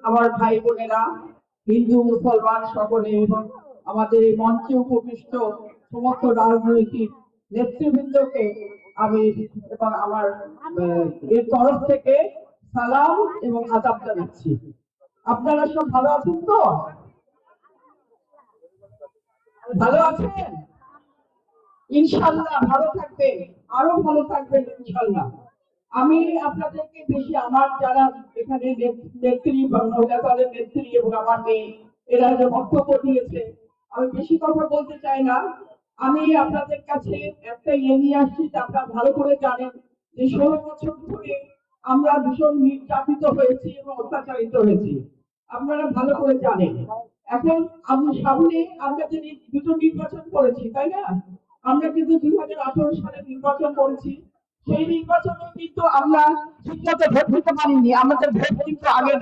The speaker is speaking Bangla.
আমার ভাই বোনেরা, হিন্দু মুসলমান সকলে এবং আমাদের এই মঞ্চে উপবিষ্ট সমস্ত রাজনৈতিক নেতৃবৃন্দকে আমি এবং আমার এর তরফ থেকে সালাম এবং আদাব জানাচ্ছি। আপনারা সব ভালো আছেন তো? ভালো আছেন? ইনশাল্লাহ ভালো থাকবেন, আরো ভালো থাকবেন ইনশাল্লাহ। আমি আপনাদেরকে বেশি আমার যারা এখানে নেত্রী বা মহিলা দলের নেত্রী এবং আমার মেয়ে এরা যে বক্তব্য দিয়েছে, আমি বেশি কথা বলতে চাই না। আমি আপনাদের কাছে একটা নিয়ে আসছি, আপনারা ভালো করে জানেন যে 16 বছর ধরে আমরা ভীষণ নির্যাতিত হয়েছি এবং অত্যাচারিত হয়েছি, আপনারা ভালো করে জানেন। এখন আমি সামনে আমরা যে দুটো নির্বাচন করেছি, তাই না? আমরা কিন্তু 2018 সালে নির্বাচন করেছি। সেই নির্বাচনে কিন্তু আমরা ঠিকমতো ভোট দিতে পারিনি, আমাদের ভোট কিন্তু আগের